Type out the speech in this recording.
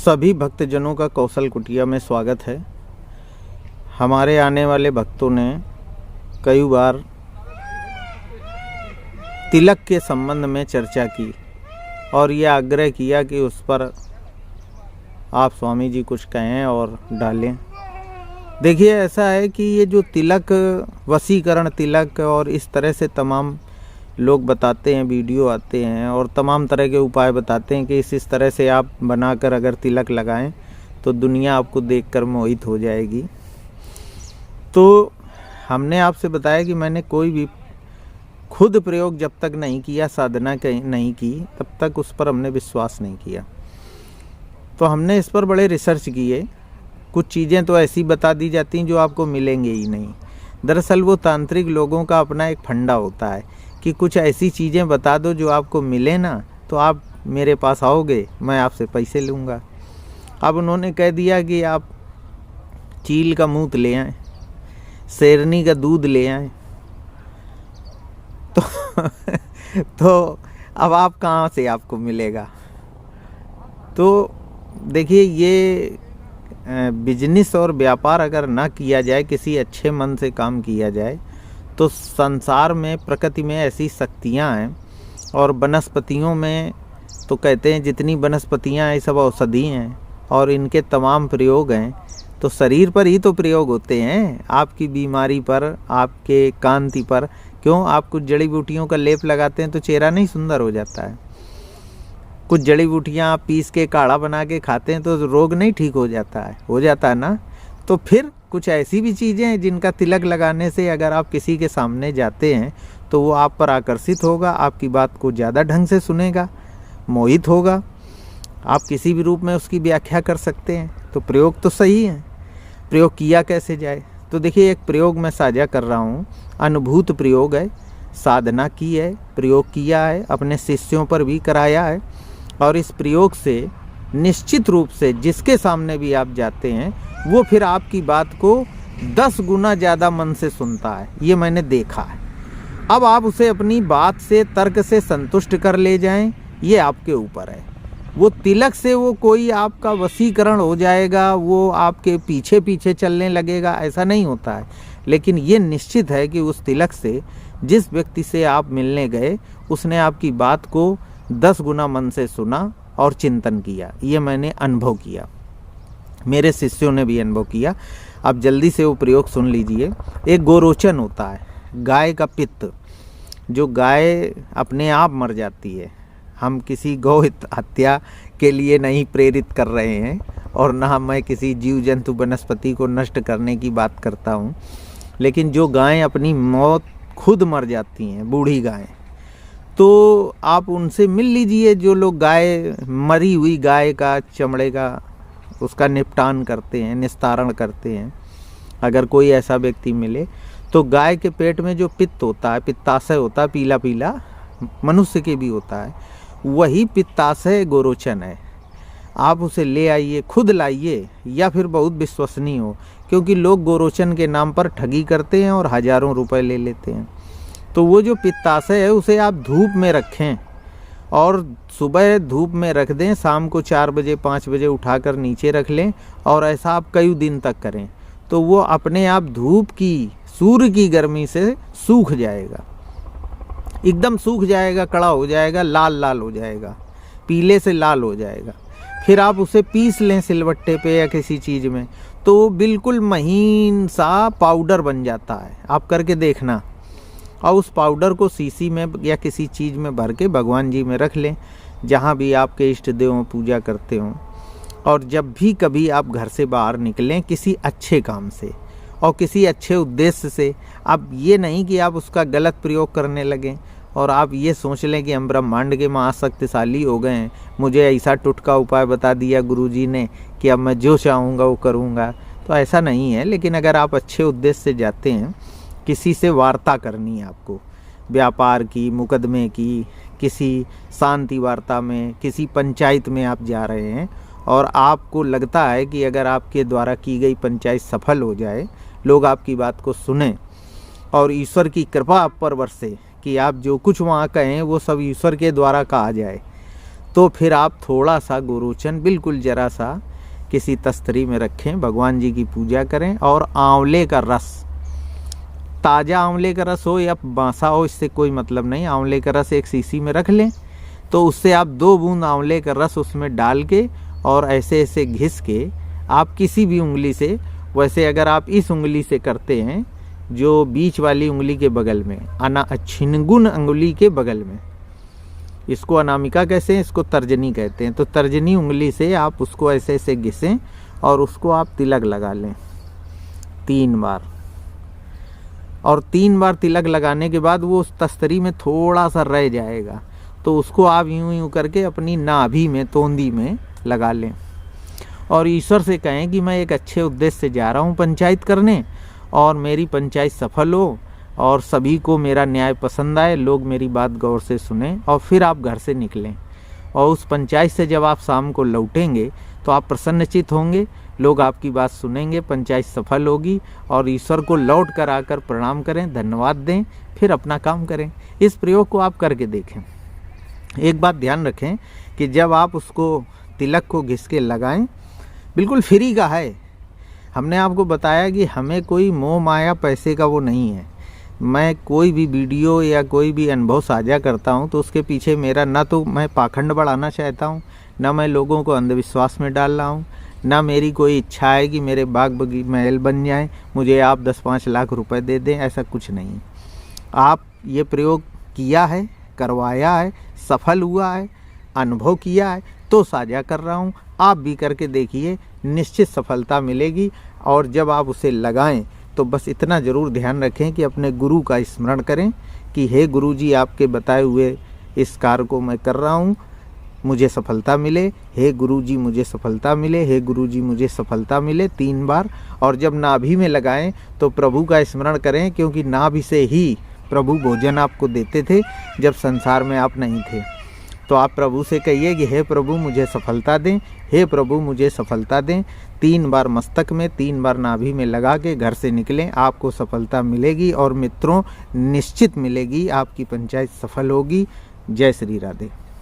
सभी भक्तजनों का कौशल कुटिया में स्वागत है। हमारे आने वाले भक्तों ने कई बार तिलक के संबंध में चर्चा की और यह आग्रह किया कि उस पर आप स्वामी जी कुछ कहें और डालें। देखिए, ऐसा है कि ये जो तिलक, वशीकरण तिलक और इस तरह से तमाम लोग बताते हैं, वीडियो आते हैं और तमाम तरह के उपाय बताते हैं कि इस तरह से आप बनाकर अगर तिलक लगाएं तो दुनिया आपको देखकर मोहित हो जाएगी। तो हमने आपसे बताया कि मैंने कोई भी खुद प्रयोग जब तक नहीं किया, साधना नहीं की, तब तक उस पर हमने विश्वास नहीं किया। तो हमने इस पर बड़े रिसर्च किए। कुछ चीज़ें तो ऐसी बता दी जाती हैं जो आपको मिलेंगे ही नहीं। दरअसल वो तांत्रिक लोगों का अपना एक फंडा होता है कि कुछ ऐसी चीज़ें बता दो जो आपको मिले ना, तो आप मेरे पास आओगे, मैं आपसे पैसे लूँगा। अब उन्होंने कह दिया कि आप चील का मूत ले आएँ, शेरनी का दूध ले आएँ, तो अब आप कहाँ से आपको मिलेगा। तो देखिए, ये बिजनेस और व्यापार अगर ना किया जाए, किसी अच्छे मन से काम किया जाए, तो संसार में, प्रकृति में ऐसी शक्तियाँ हैं और वनस्पतियों में तो कहते हैं जितनी वनस्पतियाँ हैं सब औषधि हैं और इनके तमाम प्रयोग हैं। तो शरीर पर ही तो प्रयोग होते हैं, आपकी बीमारी पर, आपके कांति पर। क्यों, आप कुछ जड़ी बूटियों का लेप लगाते हैं तो चेहरा नहीं सुंदर हो जाता है। कुछ जड़ी बूटियाँ आप पीस के काढ़ा बना के खाते हैं तो रोग नहीं ठीक हो जाता है ना। तो फिर कुछ ऐसी भी चीज़ें हैं जिनका तिलक लगाने से अगर आप किसी के सामने जाते हैं तो वो आप पर आकर्षित होगा, आपकी बात को ज़्यादा ढंग से सुनेगा, मोहित होगा। आप किसी भी रूप में उसकी व्याख्या कर सकते हैं। तो प्रयोग तो सही है, प्रयोग किया कैसे जाए। तो देखिए, एक प्रयोग मैं साझा कर रहा हूँ, अनुभूत प्रयोग है, साधना की है, प्रयोग किया है, अपने शिष्यों पर भी कराया है। और इस प्रयोग से निश्चित रूप से जिसके सामने भी आप जाते हैं वो फिर आपकी बात को 10 गुना ज़्यादा मन से सुनता है। ये मैंने देखा है। अब आप उसे अपनी बात से, तर्क से संतुष्ट कर ले जाएं, ये आपके ऊपर है। वो तिलक से वो कोई आपका वशीकरण हो जाएगा, वो आपके पीछे पीछे चलने लगेगा, ऐसा नहीं होता है। लेकिन ये निश्चित है कि उस तिलक से जिस व्यक्ति से आप मिलने गए उसने आपकी बात को 10 गुना मन से सुना और चिंतन किया। ये मैंने अनुभव किया, मेरे शिष्यों ने भी अनुभव किया। अब जल्दी से वो प्रयोग सुन लीजिए। एक गोरोचन होता है, गाय का पित्त, जो गाय अपने आप मर जाती है। हम किसी गौ हत्या के लिए नहीं प्रेरित कर रहे हैं और ना मैं किसी जीव जंतु वनस्पति को नष्ट करने की बात करता हूँ। लेकिन जो गायें अपनी मौत खुद मर जाती हैं, बूढ़ी गायें, तो आप उनसे मिल लीजिए। जो लोग गाय, मरी हुई गाय का चमड़े का उसका निपटान करते हैं, निस्तारण करते हैं, अगर कोई ऐसा व्यक्ति मिले तो गाय के पेट में जो पित्त होता है, पित्ताशय होता है, पीला पीला, मनुष्य के भी होता है, वही पित्ताशय गोरोचन है। आप उसे ले आइए, खुद लाइए, या फिर बहुत विश्वसनीय हो, क्योंकि लोग गोरोचन के नाम पर ठगी करते हैं और हज़ारों रुपए ले लेते हैं। तो वो जो पित्ताशय है उसे आप धूप में रखें और सुबह धूप में रख दें, शाम को 4 बजे 5 बजे उठाकर नीचे रख लें और ऐसा आप कई दिन तक करें। तो वो अपने आप धूप की, सूर्य की गर्मी से सूख जाएगा, एकदम सूख जाएगा, कड़ा हो जाएगा, लाल लाल हो जाएगा, पीले से लाल हो जाएगा। फिर आप उसे पीस लें सिलबट्टे पे या किसी चीज़ में, तो बिल्कुल महीन सा पाउडर बन जाता है। आप करके देखना। और उस पाउडर को शीशी में या किसी चीज़ में भर के भगवान जी में रख लें, जहाँ भी आपके इष्ट देव पूजा करते हों। और जब भी कभी आप घर से बाहर निकलें किसी अच्छे काम से और किसी अच्छे उद्देश्य से, आप ये नहीं कि आप उसका गलत प्रयोग करने लगें और आप ये सोच लें कि हम ब्रह्मांड के महाशक्तिशाली हो गए हैं, मुझे ऐसा टुटका उपाय बता दिया गुरुजी ने कि अब मैं जो चाहूँगा वो करूँगा। तो ऐसा नहीं है। लेकिन अगर आप अच्छे उद्देश्य से जाते हैं, किसी से वार्ता करनी है आपको, व्यापार की, मुकदमे की, किसी शांति वार्ता में, किसी पंचायत में आप जा रहे हैं और आपको लगता है कि अगर आपके द्वारा की गई पंचायत सफल हो जाए, लोग आपकी बात को सुने और ईश्वर की कृपा आप पर बरसे कि आप जो कुछ वहाँ कहें वो सब ईश्वर के द्वारा कहा जाए, तो फिर आप थोड़ा सा गुरुचन बिल्कुल ज़रा सा किसी तस्तरी में रखें, भगवान जी की पूजा करें और आंवले का रस, ताज़ा आंवले का रस हो या बासा हो, इससे कोई मतलब नहीं, आंवले का रस एक शीशी में रख लें। तो उससे आप 2 बूंद आंवले का रस उसमें डाल के और ऐसे ऐसे घिस के आप किसी भी उंगली से, वैसे अगर आप इस उंगली से करते हैं जो बीच वाली उंगली के बगल में, छिनगुन उंगली के बगल में, इसको अनामिका कहते हैं, इसको तर्जनी कहते हैं, तो तर्जनी उंगली से आप उसको ऐसे ऐसे घिसें और उसको आप तिलक लगा लें 3 बार। और 3 बार तिलक लगाने के बाद वो उस तस्तरी में थोड़ा सा रह जाएगा, तो उसको आप यूं यूं करके अपनी नाभि में, तोंदी में लगा लें और ईश्वर से कहें कि मैं एक अच्छे उद्देश्य से जा रहा हूँ पंचायत करने और मेरी पंचायत सफल हो और सभी को मेरा न्याय पसंद आए, लोग मेरी बात गौर से सुने और फिर आप घर से निकलें। और उस पंचायत से जब आप शाम को लौटेंगे तो आप प्रसन्नचित होंगे, लोग आपकी बात सुनेंगे, पंचायत सफल होगी और ईश्वर को लौट कर आकर प्रणाम करें, धन्यवाद दें, फिर अपना काम करें। इस प्रयोग को आप करके देखें। एक बात ध्यान रखें कि जब आप उसको तिलक को घिस के लगाएं, बिल्कुल फ्री का है। हमने आपको बताया कि हमें कोई मोह माया पैसे का वो नहीं है। मैं कोई भी वीडियो या कोई भी अनुभव साझा करता हूं तो उसके पीछे मेरा ना तो मैं पाखंड बढ़ाना चाहता हूं, ना मैं लोगों को अंधविश्वास में डाल रहा हूं, ना मेरी कोई इच्छा है कि मेरे बाग बगीचे महल बन जाएं, मुझे आप 10-5 लाख रुपए दे दें, ऐसा कुछ नहीं। आप ये प्रयोग किया है, करवाया है, सफल हुआ है, अनुभव किया है तो साझा कर रहा हूँ। आप भी करके देखिए, निश्चित सफलता मिलेगी। और जब आप उसे लगाएं तो बस इतना ज़रूर ध्यान रखें कि अपने गुरु का स्मरण करें कि हे गुरु जी, आपके बताए हुए इस कार्य को मैं कर रहा हूँ, मुझे सफलता मिले, हे गुरु जी मुझे सफलता मिले, हे गुरु जी मुझे सफलता मिले 3 बार। और जब नाभि में लगाएं तो प्रभु का स्मरण करें, क्योंकि नाभि से ही प्रभु भोजन आपको देते थे जब संसार में आप नहीं थे। तो आप प्रभु से कहिए कि हे प्रभु मुझे सफलता दें, हे प्रभु मुझे सफलता दें। 3 बार मस्तक में, 3 बार नाभि में लगा के घर से निकलें, आपको सफलता मिलेगी और मित्रों निश्चित मिलेगी, आपकी पंचायत सफल होगी। जय श्री राधे।